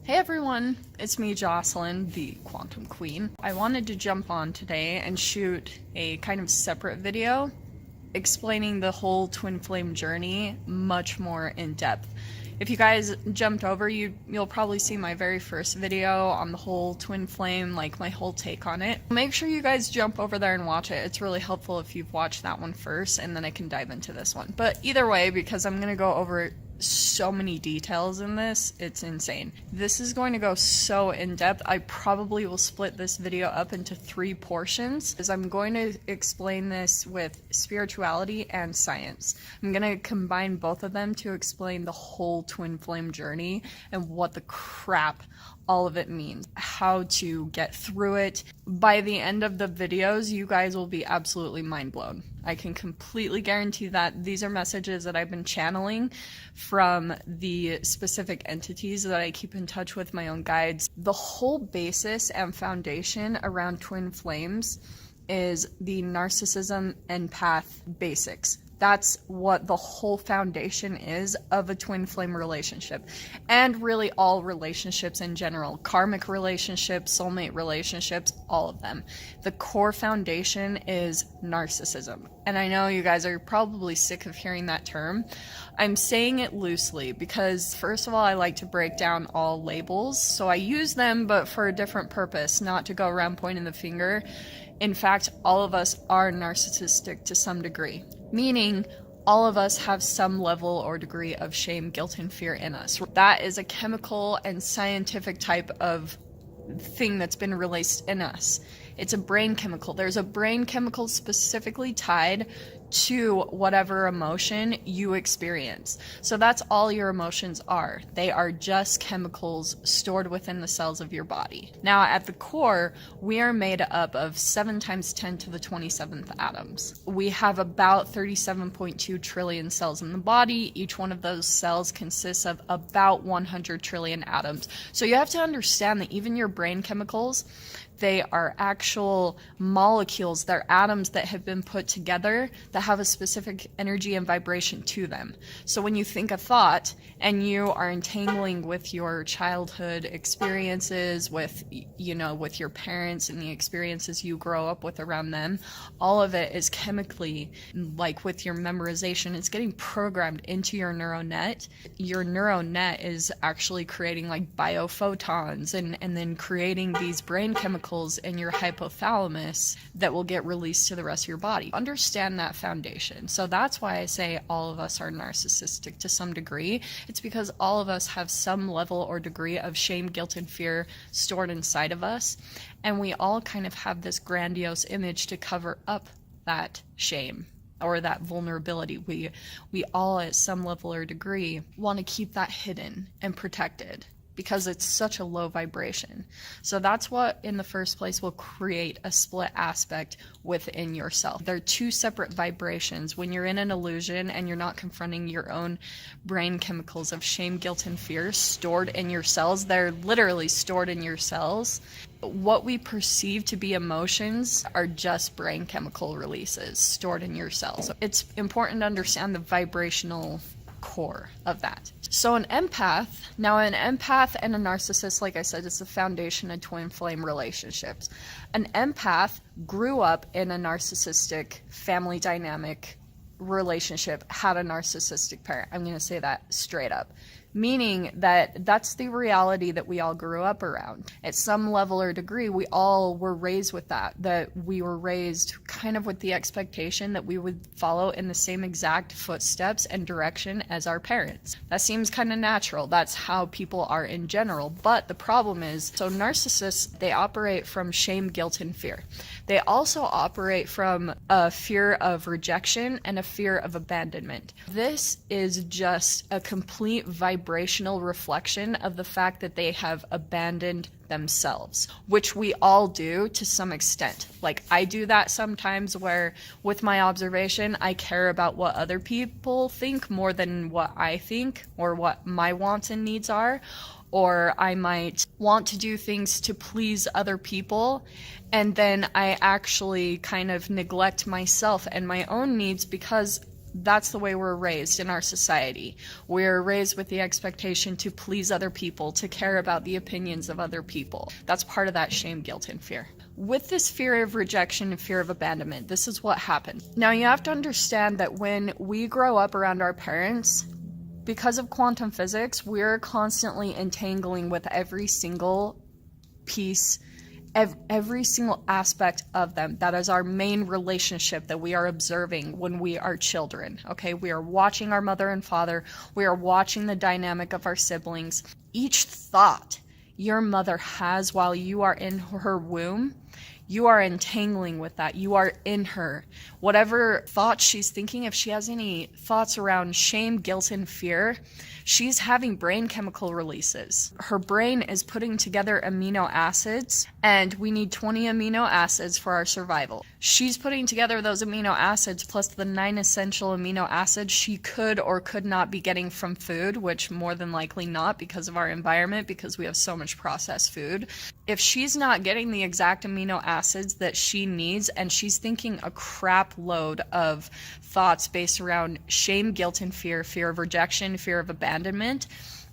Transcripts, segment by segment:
Hey everyone, it's me Jocelyn, the Quantum Queen. I wanted to jump on today and shoot a kind of separate video explaining the whole twin flame journey much more in depth. If you guys jumped over, you'll probably see my very first video on the whole twin flame, like my whole take on it. Make sure you guys jump over there and watch it. It's really helpful if you've watched that one first, and then I can dive into this one. But either way, because I'm gonna go over so many details in this, it's insane. This is going to go so in depth. I probably will split this video up into 3 portions, as I'm going to explain this with spirituality and science. I'm going to combine both of them to explain the whole twin flame journey and what the crap all of it means, how to get through it. By the end of the videos, you guys will be absolutely mind blown. I can completely guarantee that. These are messages that I've been channeling from the specific entities that I keep in touch with, my own guides. The whole basis and foundation around twin flames is the Narcissism Empath basics. That's what the whole foundation is of a twin flame relationship, and really all relationships in general. Karmic relationships, soulmate relationships, all of them. The core foundation is narcissism. And I know you guys are probably sick of hearing that term. I'm saying it loosely because, first of all, I like to break down all labels. So I use them, but for a different purpose, not to go around pointing the finger. In fact, all of us are narcissistic to some degree. Meaning, all of us have some level or degree of shame, guilt, and fear in us. That is a chemical and scientific type of thing that's been released in us. It's a brain chemical. There's a brain chemical specifically tied to whatever emotion you experience. So that's all your emotions are. They are just chemicals stored within the cells of your body. Now, at the core, we are made up of 7 times 10 to the 27th atoms. We have about 37.2 trillion cells in the body. Each one of those cells consists of about 100 trillion atoms. So you have to understand that even your brain chemicals, they are actual molecules. They're atoms that have been put together that have a specific energy and vibration to them. So when you think a thought and you are entangling with your childhood experiences, with your parents and the experiences you grow up with around them, all of it is chemically, like with your memorization, it's getting programmed into your neural net. Your neural net is actually creating like biophotons and then creating these brain chemicals in your hypothalamus that will get released to the rest of your body. Understand that foundation. So that's why I say all of us are narcissistic to some degree. It's because all of us have some level or degree of shame, guilt, and fear stored inside of us. And we all kind of have this grandiose image to cover up that shame or that vulnerability. We all at some level or degree want to keep that hidden and protected, because it's such a low vibration. So that's what in the first place will create a split aspect within yourself. They're 2 separate vibrations. When you're in an illusion and you're not confronting your own brain chemicals of shame, guilt, and fear stored in your cells, they're literally stored in your cells. What we perceive to be emotions are just brain chemical releases stored in your cells. It's important to understand the vibrational core of that. So an empath and a narcissist, like I said, is the foundation of twin flame relationships. An empath grew up in a narcissistic family dynamic relationship, had a narcissistic parent. I'm going to say that straight up. Meaning that that's the reality that we all grew up around. At some level or degree, we all were raised with that we were raised kind of with the expectation that we would follow in the same exact footsteps and direction as our parents. That seems kind of natural. That's how people are in general. But the problem is, so narcissists, they operate from shame, guilt, and fear. They also operate from a fear of rejection and a fear of abandonment. This is just a complete vibrational reflection of the fact that they have abandoned themselves, which we all do to some extent. Like, I do that sometimes, where with my observation, I care about what other people think more than what I think or what my wants and needs are. Or I might want to do things to please other people, and then I actually kind of neglect myself and my own needs because that's the way we're raised in our society. We're raised with the expectation to please other people, to care about the opinions of other people. That's part of that shame, guilt, and fear. With this fear of rejection and fear of abandonment, this is what happened. Now, you have to understand that when we grow up around our parents, because of quantum physics, we're constantly entangling with every single piece, every single aspect of them. That is our main relationship that we are observing when we are children. Okay, we are watching our mother and father. We are watching the dynamic of our siblings. Each thought your mother has while you are in her womb, you are entangling with that. You are in her. Whatever thoughts she's thinking, if she has any thoughts around shame, guilt, and fear, she's having brain chemical releases. Her brain is putting together amino acids, and we need 20 amino acids for our survival. She's putting together those amino acids plus the 9 essential amino acids she could or could not be getting from food, which more than likely not because of our environment, because we have so much processed food. If she's not getting the exact amino acids that she needs, and she's thinking a crap load of thoughts based around shame, guilt, and fear, fear of rejection, fear of abandonment,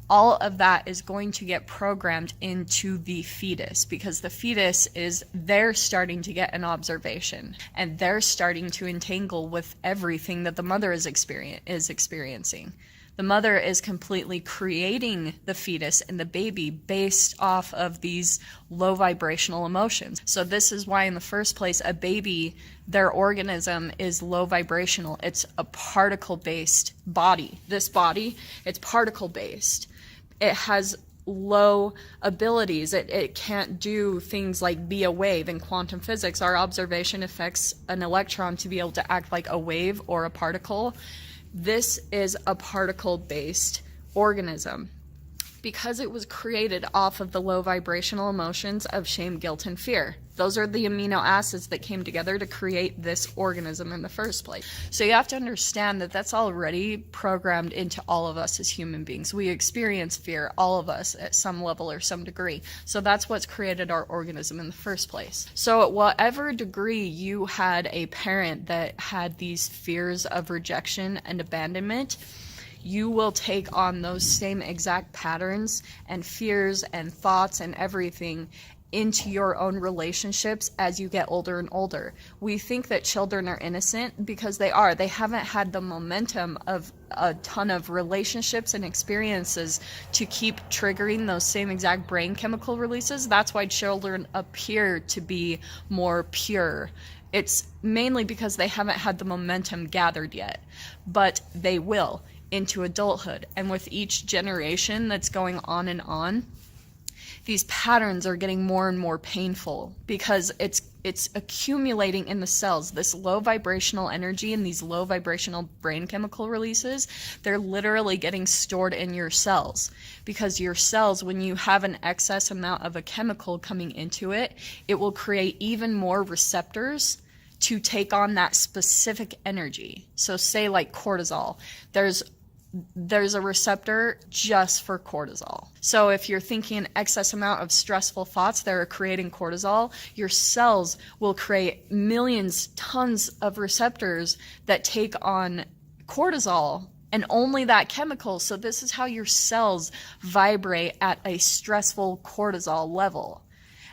all of that is going to get programmed into the fetus, because the fetus they're starting to get an observation, and they're starting to entangle with everything that the mother is experiencing. The mother is completely creating the fetus and the baby based off of these low vibrational emotions. So this is why in the first place, a baby, their organism is low vibrational. It's a particle-based body. This body, it's particle-based. It has low abilities. It can't do things like be a wave. In quantum physics, our observation affects an electron to be able to act like a wave or a particle. This is a particle-based organism because it was created off of the low vibrational emotions of shame, guilt, and fear. Those are the amino acids that came together to create this organism in the first place. So you have to understand that that's already programmed into all of us as human beings. We experience fear, all of us, at some level or some degree. So that's what's created our organism in the first place. So at whatever degree you had a parent that had these fears of rejection and abandonment, you will take on those same exact patterns and fears and thoughts and everything into your own relationships as you get older and older. We think that children are innocent because they are. They haven't had the momentum of a ton of relationships and experiences to keep triggering those same exact brain chemical releases. That's why children appear to be more pure. It's mainly because they haven't had the momentum gathered yet, but they will into adulthood. And with each generation that's going on and on, these patterns are getting more and more painful because it's accumulating in the cells. This low vibrational energy and these low vibrational brain chemical releases, they're literally getting stored in your cells, because your cells, when you have an excess amount of a chemical coming into it, it will create even more receptors to take on that specific energy. So say like cortisol, there's a receptor just for cortisol. So if you're thinking an excess amount of stressful thoughts that are creating cortisol, your cells will create millions, tons of receptors that take on cortisol and only that chemical. So this is how your cells vibrate at a stressful cortisol level.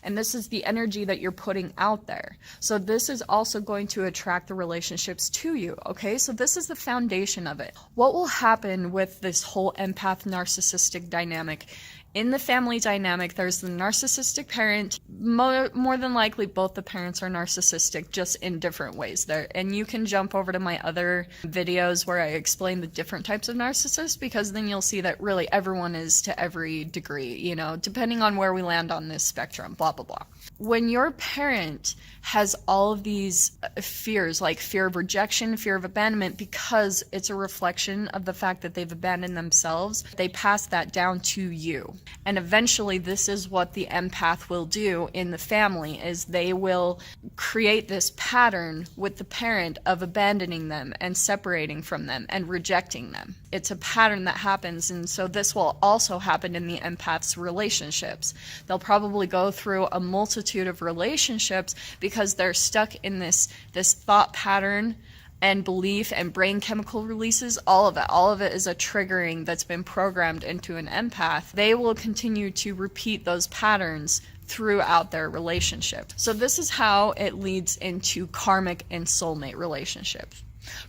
And this is the energy that you're putting out there. So this is also going to attract the relationships to you, okay? So this is the foundation of it. What will happen with this whole empath narcissistic dynamic? In the family dynamic, there's the narcissistic parent. More than likely, both the parents are narcissistic, just in different ways there. And you can jump over to my other videos where I explain the different types of narcissists, because then you'll see that really everyone is to every degree, you know, depending on where we land on this spectrum, blah, blah, blah. When your parent has all of these fears, like fear of rejection, fear of abandonment, because it's a reflection of the fact that they've abandoned themselves, they pass that down to you. And eventually this is what the empath will do in the family, is they will create this pattern with the parent of abandoning them and separating from them and rejecting them. It's a pattern that happens, and so this will also happen in the empath's relationships. They'll probably go through a multitude of relationships because they're stuck in this thought pattern and belief and brain chemical releases, all of it is a triggering that's been programmed into an empath. They will continue to repeat those patterns throughout their relationship. So this is how it leads into karmic and soulmate relationships.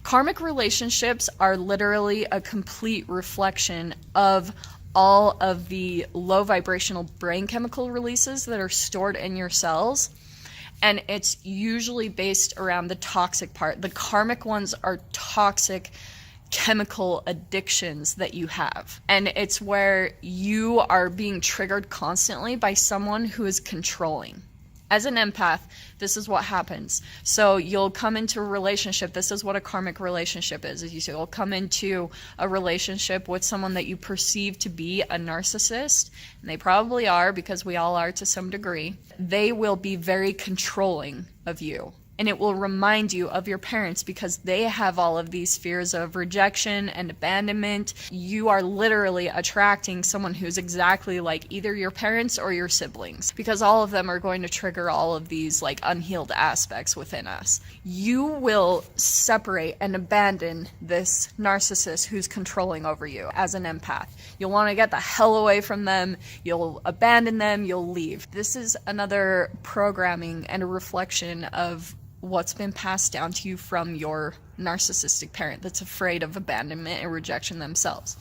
Karmic relationships are literally a complete reflection of all of the low vibrational brain chemical releases that are stored in your cells. And it's usually based around the toxic part. The karmic ones are toxic chemical addictions that you have. And it's where you are being triggered constantly by someone who is controlling. As an empath, this is what happens. So you'll come into a relationship. This is what a karmic relationship is. You'll come into a relationship with someone that you perceive to be a narcissist, and they probably are, because we all are to some degree. They will be very controlling of you. And it will remind you of your parents, because they have all of these fears of rejection and abandonment. You are literally attracting someone who's exactly like either your parents or your siblings, because all of them are going to trigger all of these like unhealed aspects within us. You will separate and abandon this narcissist who's controlling over you as an empath. You'll want to get the hell away from them. You'll abandon them. You'll leave. This is another programming and a reflection of what's been passed down to you from your narcissistic parent that's afraid of abandonment and rejection themselves.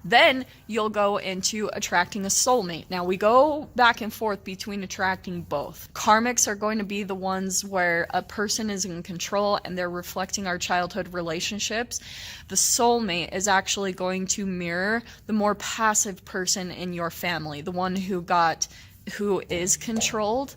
Then you'll go into attracting a soulmate. Now we go back and forth between attracting both. Karmics are going to be the ones where a person is in control and they're reflecting our childhood relationships. The soulmate is actually going to mirror the more passive person in your family, the one who is controlled.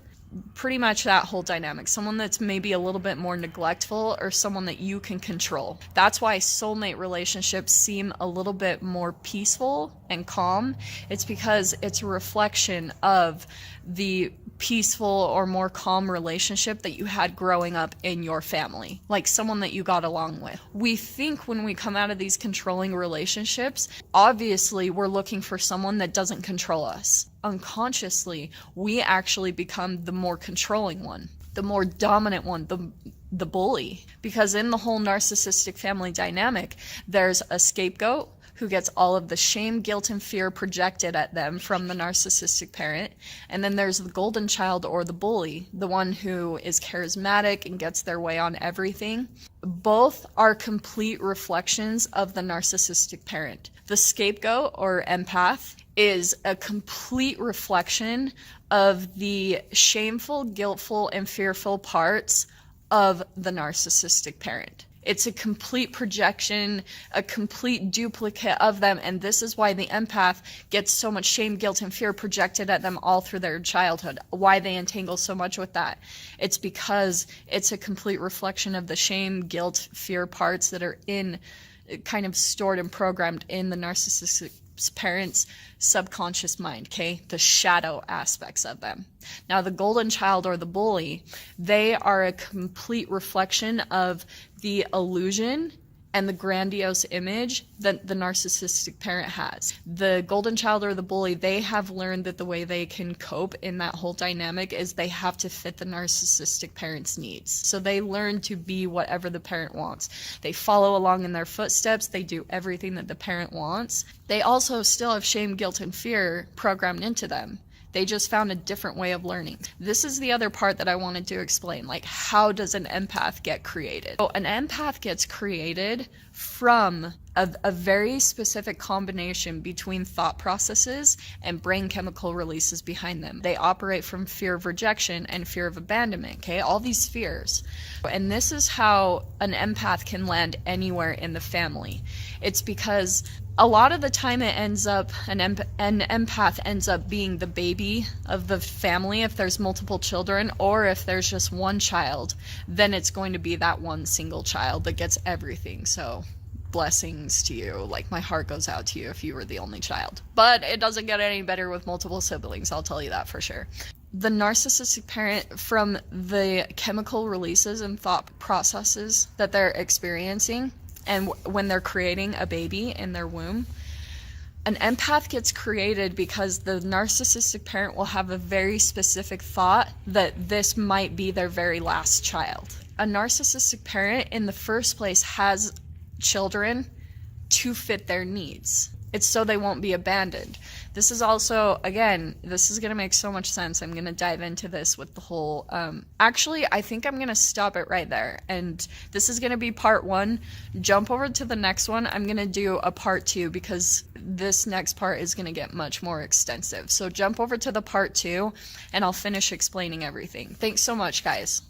Pretty much that whole dynamic. Someone that's maybe a little bit more neglectful, or someone that you can control. That's why soulmate relationships seem a little bit more peaceful and calm. It's because it's a reflection of the peaceful or more calm relationship that you had growing up in your family, like someone that you got along with. We think when we come out of these controlling relationships, obviously we're looking for someone that doesn't control us. Unconsciously, we actually become the more controlling one, the more dominant one, the bully. Because in the whole narcissistic family dynamic, there's a scapegoat who gets all of the shame, guilt, and fear projected at them from the narcissistic parent. And then there's the golden child, or the bully, the one who is charismatic and gets their way on everything. Both are complete reflections of the narcissistic parent. The scapegoat, or empath, is a complete reflection of the shameful, guiltful, and fearful parts of the narcissistic parent. It's a complete projection, a complete duplicate of them, and this is why the empath gets so much shame, guilt, and fear projected at them all through their childhood, why they entangle so much with that. It's because it's a complete reflection of the shame, guilt, fear parts that are kind of stored and programmed in the narcissistic parents' subconscious mind, okay? The shadow aspects of them. Now, the golden child, or the bully, they are a complete reflection of the illusion and the grandiose image that the narcissistic parent has. The golden child, or the bully, they have learned that the way they can cope in that whole dynamic is they have to fit the narcissistic parent's needs. So they learn to be whatever the parent wants. They follow along in their footsteps. They do everything that the parent wants. They also still have shame, guilt, and fear programmed into them. They just found a different way of learning. This is the other part that I wanted to explain, like, how does an empath get created? So an empath gets created from a very specific combination between thought processes and brain chemical releases behind them. They operate from fear of rejection and fear of abandonment, okay? All these fears. And this is how an empath can land anywhere in the family. It's because a lot of the time it ends up, an empath ends up being the baby of the family if there's multiple children, or if there's just one child, then it's going to be that one single child that gets everything. So blessings to you. Like, my heart goes out to you if you were the only child. But it doesn't get any better with multiple siblings, I'll tell you that for sure. The narcissistic parent, from the chemical releases and thought processes that they're experiencing, and when they're creating a baby in their womb, an empath gets created because the narcissistic parent will have a very specific thought that this might be their very last child. A narcissistic parent in the first place has children to fit their needs. It's so they won't be abandoned. This is also, again, this is going to make so much sense. I'm going to dive into this with the whole, actually, I think I'm going to stop it right there. And this is going to be part 1. Jump over to the next one. I'm going to do a part 2 because this next part is going to get much more extensive. So jump over to the part 2 and I'll finish explaining everything. Thanks so much, guys.